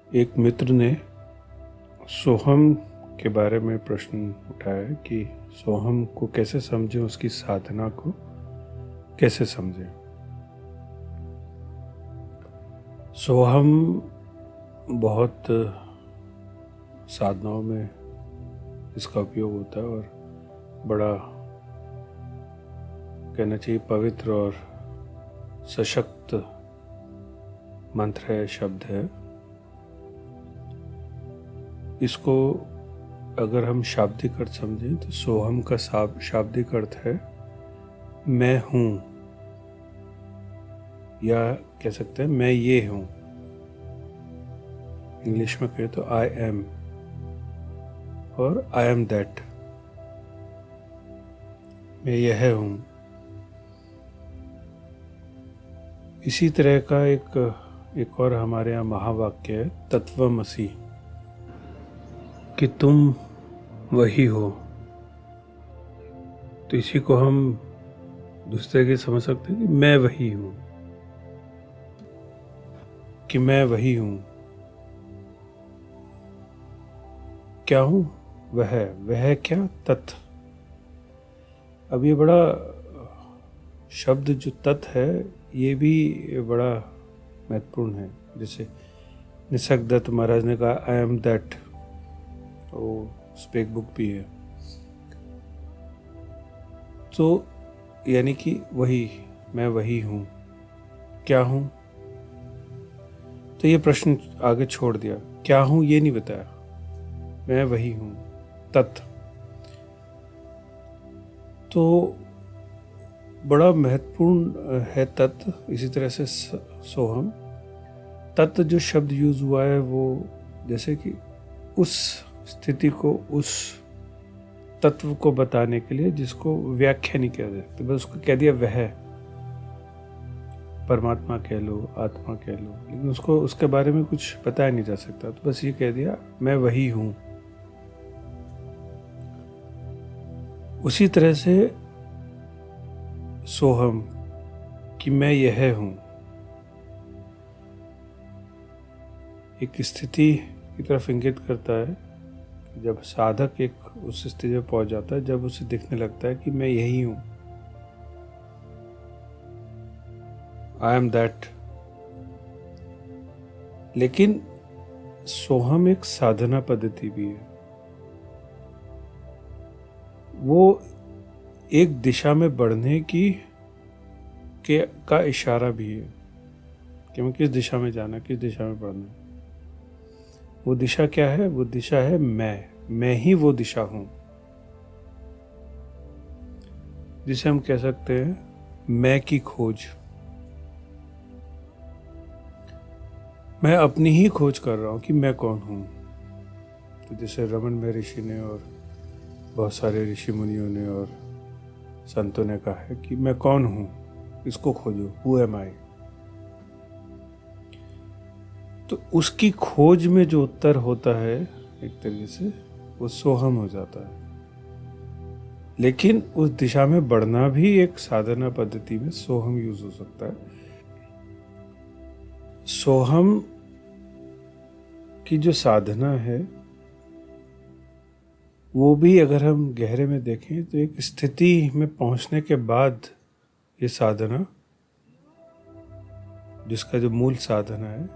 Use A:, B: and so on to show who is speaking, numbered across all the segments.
A: एक मित्र ने सोहम के बारे में प्रश्न उठाया कि सोहम को कैसे समझें, उसकी साधना को कैसे समझें। सोहम बहुत साधनाओं में इसका उपयोग होता है और बड़ा कहना चाहिए पवित्र और सशक्त मंत्र है, शब्द है। इसको अगर हम शाब्दिक अर्थ समझें तो सोहम का शाब्दिक अर्थ है मैं हूँ, या कह सकते हैं मैं ये हूँ। इंग्लिश में कहें तो आई एम और आई एम दैट, मैं यह हूँ। इसी तरह का एक और हमारे यहाँ महावाक्य है तत्वमसि, कि तुम वही हो। तो इसी को हम दूसरे के समझ सकते हैं कि मैं वही हूँ, कि मैं वही हूँ। क्या हूँ? वह क्या? तत्। अब ये बड़ा शब्द जो तत् है ये भी बड़ा महत्वपूर्ण है। जैसे निसर्ग दत्त महाराज ने कहा आई एम दैट, वो स्पेक बुक भी है। तो यानी कि वही, मैं वही हूँ। क्या हूँ? तो ये प्रश्न आगे छोड़ दिया, क्या हूँ ये नहीं बताया, मैं वही हूँ, तत्। तो बड़ा महत्वपूर्ण है तत्। इसी तरह से सोहम, तत् जो शब्द यूज हुआ है वो जैसे कि उस स्थिति को, उस तत्व को बताने के लिए जिसको व्याख्या नहीं किया जा सकता, बस उसको कह दिया वह, परमात्मा कह लो, आत्मा कह लो, लेकिन उसको उसके बारे में कुछ बताया नहीं जा सकता। तो बस ये कह दिया मैं वही हूँ। उसी तरह से सोहम, कि मैं यह हूँ, एक स्थिति की तरफ इंगित करता है। जब साधक एक उस स्थिति में पहुंच जाता है जब उसे दिखने लगता है कि मैं यही हूँ, आई एम दैट। लेकिन सोहम एक साधना पद्धति भी है, वो एक दिशा में बढ़ने का इशारा भी है कि हमें किस दिशा में जाना, किस दिशा में बढ़ना। वो दिशा क्या है? वो दिशा है मैं ही वो दिशा हूं, जिसे हम कह सकते हैं मैं की खोज। मैं अपनी ही खोज कर रहा हूं कि मैं कौन हूं। तो जैसे रमन महर्षि ने और बहुत सारे ऋषि मुनियों ने और संतों ने कहा है कि मैं कौन हूं, इसको खोजो, हु एम आई। तो उसकी खोज में जो उत्तर होता है एक तरीके से वो सोहम हो जाता है। लेकिन उस दिशा में बढ़ना भी एक साधना पद्धति में सोहम यूज हो सकता है। सोहम की जो साधना है वो भी अगर हम गहरे में देखें तो एक स्थिति में पहुंचने के बाद ये साधना, जिसका जो मूल साधना है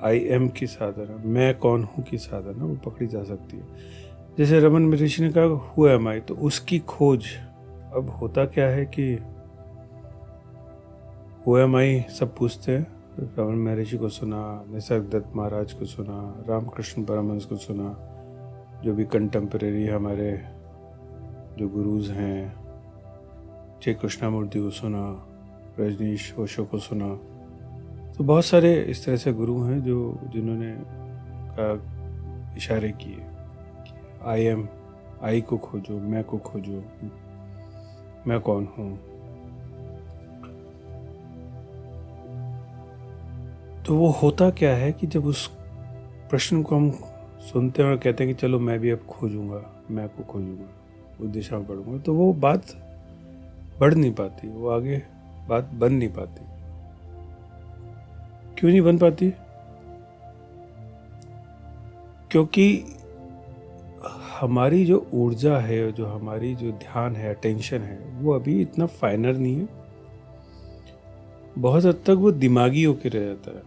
A: आई एम की साधना, मैं कौन हूं की साधना, वो पकड़ी जा सकती है। जैसे रमन महर्षि ने कहा हु एम आई, तो उसकी खोज। अब होता क्या है कि हु एम आई सब पूछते हैं। रमन महर्षि को सुना, निसर्ग दत्त महाराज को सुना, रामकृष्ण परमहंस को सुना, जो भी कंटेम्परेरी हमारे जो गुरुज हैं, जय कृष्णामूर्ति को सुना, रजनीश ओशो को सुना। तो बहुत सारे इस तरह से गुरु हैं जिन्होंने इशारे किए आई एम, आई को खोजो, मैं को खोजो, मैं कौन हूं। तो वो होता क्या है कि जब उस प्रश्न को हम सुनते हैं और कहते हैं कि चलो मैं भी अब खोजूंगा, मैं को खोजूंगा, उस दिशा में बढ़ूंगा, तो वो बात बढ़ नहीं पाती, वो आगे बात बन नहीं पाती। क्यों नहीं बन पाती? क्योंकि हमारी जो ऊर्जा है, जो हमारी जो ध्यान है, अटेंशन है, वो अभी इतना फाइनर नहीं है। बहुत हद तक वो दिमागी होके रह जाता है।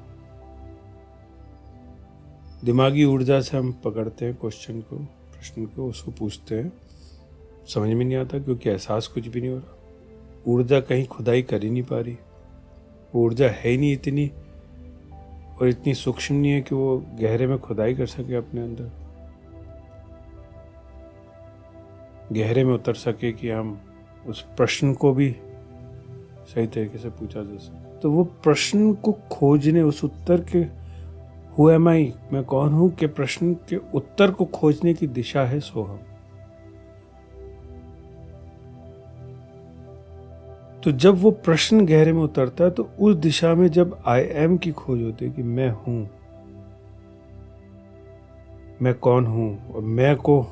A: दिमागी ऊर्जा से हम पकड़ते हैं क्वेश्चन को, प्रश्न को, उसको पूछते हैं, समझ में नहीं आता क्योंकि एहसास कुछ भी नहीं हो रहा। ऊर्जा कहीं खुदाई कर ही नहीं पा रही, ऊर्जा है ही नहीं इतनी, और इतनी सूक्ष्म नहीं है कि वो गहरे में खुदाई कर सके, अपने अंदर गहरे में उतर सके कि हम उस प्रश्न को भी सही तरीके से पूछा जा सके। तो वो प्रश्न को खोजने, उस उत्तर के हु एम आई, मैं कौन हूं, के प्रश्न के उत्तर को खोजने की दिशा है सोहम। तो जब वो प्रश्न गहरे में उतरता है तो उस दिशा में जब आई एम की खोज होती है कि मैं हूं, मैं कौन हूं, और मैं को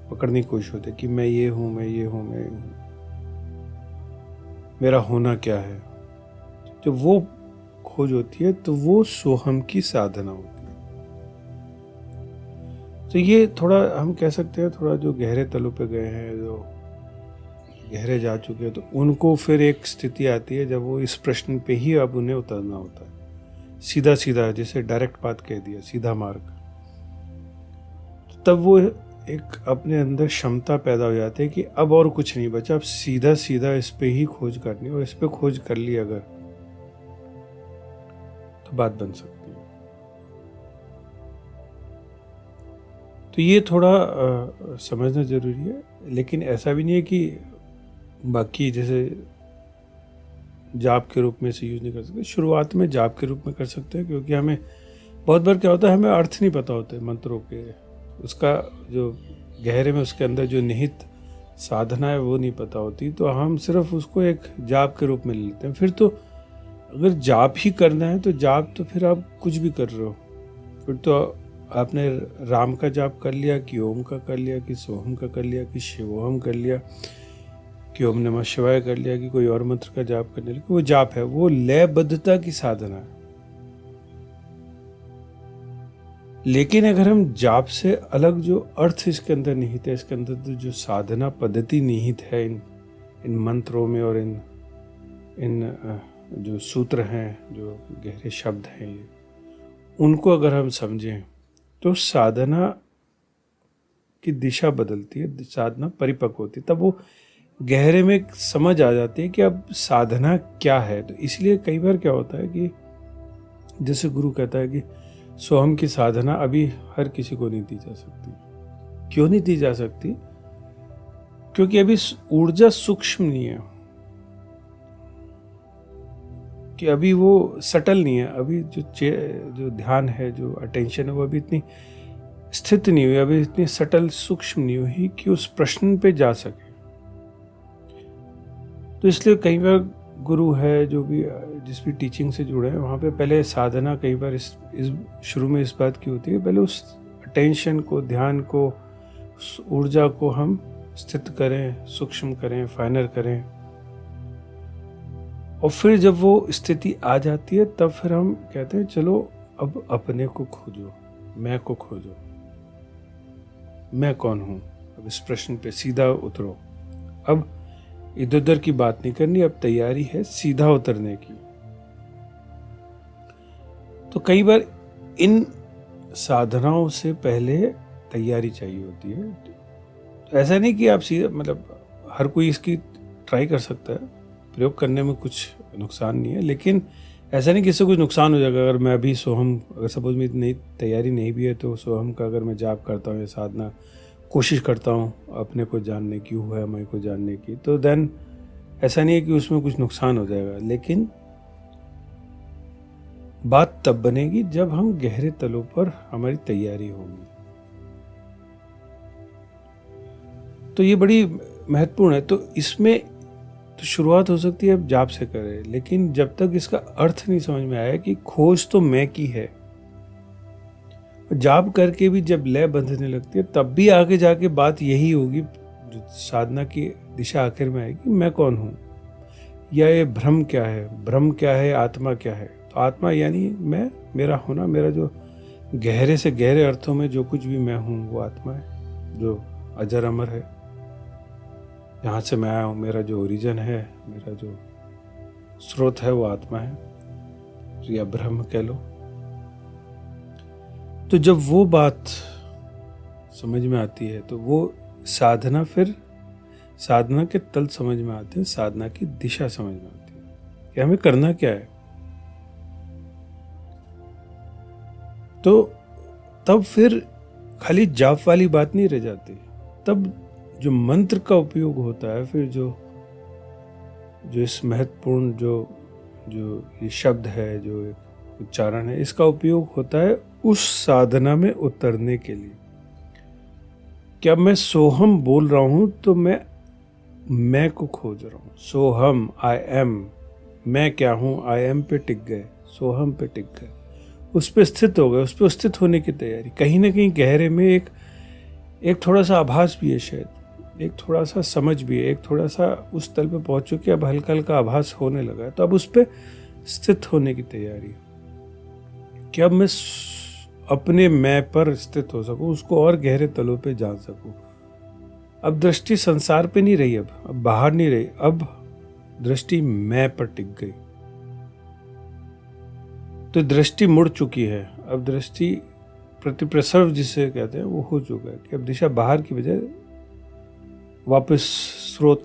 A: पकड़ने की कोशिश होती है कि मैं ये हूं, मैं ये हूं, मैं ये हूं, मेरा होना क्या है। जब वो खोज होती है तो वो सोहम की साधना होती है। तो ये थोड़ा हम कह सकते हैं, थोड़ा जो गहरे तलों पे गए हैं, जो गहरे जा चुके हैं, तो उनको फिर एक स्थिति आती है जब वो इस प्रश्न पे ही अब उन्हें उतरना होता है, सीधा सीधा, जैसे डायरेक्ट बात कह दिया, सीधा मार्ग। तब वो एक अपने अंदर क्षमता पैदा हो जाती है कि अब और कुछ नहीं बचा, अब सीधा सीधा इस पे ही खोज करनी, और इस पे खोज कर ली अगर, तो बात बन सकती है। तो ये थोड़ा समझना जरूरी है। लेकिन ऐसा भी नहीं है कि बाकी जैसे जाप के रूप में इसे यूज नहीं कर सकते। शुरुआत में जाप के रूप में कर सकते हैं, क्योंकि हमें बहुत बार क्या होता है, हमें अर्थ नहीं पता होते मंत्रों के, उसका जो गहरे में उसके अंदर जो निहित साधना है वो नहीं पता होती, तो हम सिर्फ उसको एक जाप के रूप में ले लेते हैं। फिर तो अगर जाप ही करना है तो जाप तो फिर आप कुछ भी कर रहे हो, फिर तो आपने राम का जाप कर लिया, कि ओम का कर लिया, कि सोहम का कर लिया, कि शिवोहम कर लिया, कि ओम नमः शिवाय कर लिया, कि कोई और मंत्र का जाप करने लगे, वो जाप है, वो लयबद्धता की साधना है। लेकिन अगर हम जाप से अलग जो अर्थ इसके अंदर निहित है, इसके अंदर जो साधना पद्धति निहित है इन मंत्रों में, और इन जो सूत्र हैं, जो गहरे शब्द हैं, ये उनको अगर हम समझें तो साधना की दिशा बदलती है, साधना परिपक्व होती है। तब वो गहरे में समझ आ जाती है कि अब साधना क्या है। तो इसलिए कई बार क्या होता है कि जैसे गुरु कहता है कि सोहम की साधना अभी हर किसी को नहीं दी जा सकती। क्यों नहीं दी जा सकती? क्योंकि अभी ऊर्जा सूक्ष्म नहीं है, कि अभी वो सटल नहीं है, अभी जो ध्यान है, जो अटेंशन है, वो अभी इतनी स्थित नहीं हुई, अभी इतनी सटल सूक्ष्म नहीं हुई कि उस प्रश्न पे जा सके। तो इसलिए कई बार गुरु है जो भी जिस भी टीचिंग से जुड़े हैं, वहाँ पे पहले साधना कई बार इस शुरू में इस बात की होती है, पहले उस अटेंशन को, ध्यान को, उस ऊर्जा को हम स्थित करें, सूक्ष्म करें, फाइनर करें, और फिर जब वो स्थिति आ जाती है तब फिर हम कहते हैं चलो अब अपने को खोजो, मैं को खोजो, मैं कौन हूँ। अब इस प्रश्न पे सीधा उतरो। अब इधर उधर की बात नहीं करनी, अब तैयारी है सीधा उतरने की। तो कई बार इन साधनाओं से पहले तैयारी चाहिए होती है। तो ऐसा नहीं कि आप सीधा, मतलब हर कोई इसकी ट्राई कर सकता है, प्रयोग करने में कुछ नुकसान नहीं है, लेकिन ऐसा नहीं कि इससे कुछ नुकसान हो जाएगा। अगर मैं अभी सोहम, अगर सपोज में इतनी तैयारी नहीं भी है, तो सोहम का अगर मैं जाप करता हूँ या साधना कोशिश करता हूँ अपने को जानने की, हुआ है मैं को जानने की, तो देन ऐसा नहीं है कि उसमें कुछ नुकसान हो जाएगा। लेकिन बात तब बनेगी जब हम गहरे तलों पर हमारी तैयारी होगी। तो ये बड़ी महत्वपूर्ण है। तो इसमें तो शुरुआत हो सकती है अब जाप से करें, लेकिन जब तक इसका अर्थ नहीं समझ में आया कि खोज तो मैं की है, जाप करके भी जब लय बंधने लगती है तब भी आगे जाके बात यही होगी, जो साधना की दिशा आखिर में आएगी, मैं कौन हूँ, या ये भ्रम क्या है, भ्रम क्या है, आत्मा क्या है। तो आत्मा यानी मैं, मेरा होना, मेरा जो गहरे से गहरे अर्थों में जो कुछ भी मैं हूँ वो आत्मा है, जो अजर अमर है, जहाँ से मैं आया हूँ, मेरा जो ओरिजिन है, मेरा जो स्रोत है वो आत्मा है, या ब्रह्म कह लो। तो जब वो बात समझ में आती है तो वो साधना, फिर साधना के तल समझ में आते हैं, साधना की दिशा समझ में आती है कि हमें करना क्या है। तो तब फिर खाली जाप वाली बात नहीं रह जाती, तब जो मंत्र का उपयोग होता है, फिर जो इस महत्वपूर्ण जो ये शब्द है, जो एक उच्चारण है, इसका उपयोग होता है उस साधना में उतरने के लिए। क्या मैं सोहम बोल रहा हूं तो मैं को खोज रहा हूं। सोहम, आई एम, मैं क्या हूं, आई एम पे टिक गए, सोहम पे टिक गए, उस पे स्थित हो गए, उस पे स्थित होने की तैयारी। कहीं ना कहीं गहरे में एक थोड़ा सा आभास भी है, शायद एक थोड़ा सा समझ भी है, एक थोड़ा सा उस तल पे पहुंच चुके, अब हल्का हल्का आभास होने लगा है, तो अब उस पे स्थित होने की तैयारी कि अब मैं अपने मैं पर स्थित हो सकूं, उसको और गहरे तलों पे जान सकूं। अब दृष्टि संसार पे नहीं रही, अब बाहर नहीं रही, अब दृष्टि मैं पर टिक गई। तो दृष्टि मुड़ चुकी है, अब दृष्टि प्रतिप्रसव जिसे कहते हैं वो हो चुका है कि अब दिशा बाहर की बजाय वापस स्रोत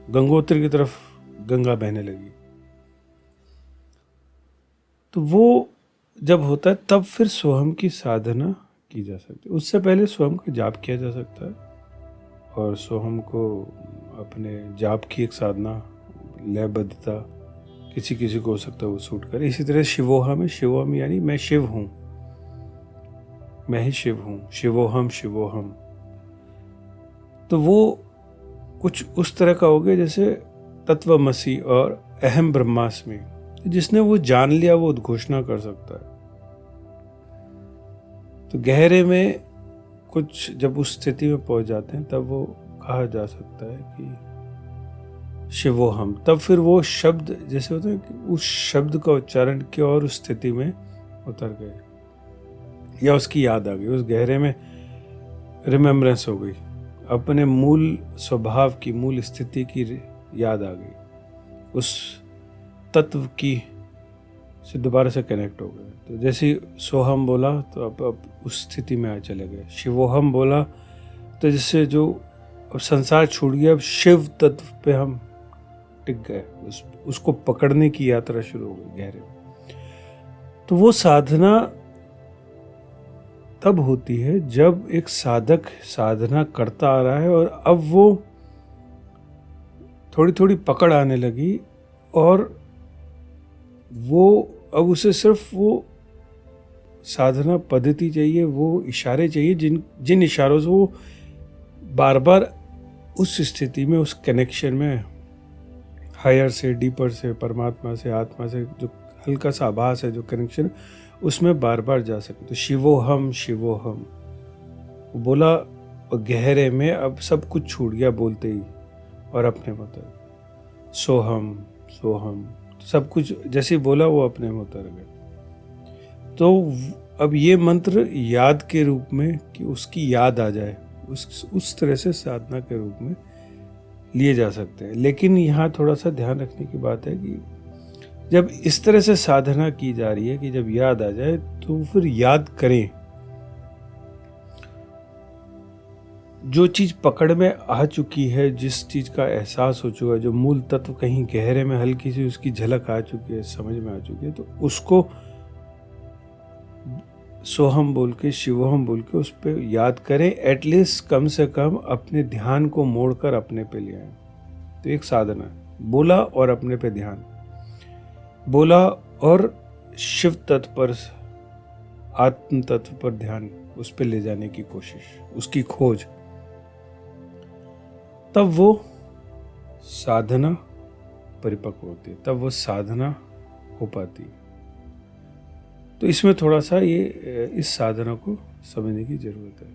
A: गंगोत्री की तरफ गंगा बहने लगी। तो वो जब होता है तब फिर सोहम की साधना की जा सकती है। उससे पहले सोहम का जाप किया जा सकता है, और सोहम को अपने जाप की एक साधना, लयबद्धता किसी किसी को हो सकता है वो सूट करे। इसी तरह शिवोहम है, शिवोहम यानी मैं शिव हूं, मैं ही शिव हूं, शिवोहम शिवोहम। तो वो कुछ उस तरह का हो गया जैसे तत्वमसी और अहम ब्रह्मास्मि, जिसने वो जान लिया वो उद्घोषणा कर सकता है। तो गहरे में कुछ जब उस स्थिति में पहुंच जाते हैं तब वो कहा जा सकता है कि शिवोहम। तब फिर वो शब्द जैसे होता है कि उस शब्द का उच्चारण की और उस स्थिति में उतर गए, या उसकी याद आ गई, उस गहरे में रिमेम्बरेंस हो गई, अपने मूल स्वभाव की, मूल स्थिति की याद आ गई, उस तत्व की से दोबारा से कनेक्ट हो गए। तो जैसे सोहम बोला तो अब उस स्थिति में आ चले गए। शिवोहम बोला तो जिससे जो अब संसार छूट गया, अब शिव तत्व पे हम टिक गए, उसको पकड़ने की यात्रा शुरू हो गई गहरे में। तो वो साधना तब होती है जब एक साधक साधना करता आ रहा है और अब वो थोड़ी थोड़ी पकड़ आने लगी, और वो अब उसे सिर्फ वो साधना पद्धति चाहिए, वो इशारे चाहिए जिन इशारों से वो बार बार उस स्थिति में, उस कनेक्शन में, हायर से, डीपर से, परमात्मा से, आत्मा से जो हल्का सा आभास है, जो कनेक्शन, उसमें बार बार जा सके। तो शिवोहम शिवोहम वो बोला, और गहरे में अब सब कुछ छूट गया बोलते ही, और अपने मतलब सोहम सोहम सब कुछ जैसे ही बोला वो अपने में उतर गए। तो अब ये मंत्र याद के रूप में, कि उसकी याद आ जाए, उस तरह से साधना के रूप में लिए जा सकते हैं। लेकिन यहाँ थोड़ा सा ध्यान रखने की बात है कि जब इस तरह से साधना की जा रही है कि जब याद आ जाए तो फिर याद करें। जो चीज पकड़ में आ चुकी है, जिस चीज का एहसास हो चुका है, जो मूल तत्व कहीं गहरे में हल्की सी उसकी झलक आ चुकी है, समझ में आ चुकी है, तो उसको सोहम बोल के, शिवोहम बोल के उस पर याद करें। एटलीस्ट कम से कम अपने ध्यान को मोड़कर अपने पे ले आए। तो एक साधना है, बोला और अपने पे ध्यान, बोला और शिव तत्व पर, आत्म तत्व पर ध्यान, उस पर ले जाने की कोशिश, उसकी खोज। तब वो साधना परिपक्व होती है, तब वो साधना हो पाती है। तो इसमें थोड़ा सा इस साधना को समझने की जरूरत है।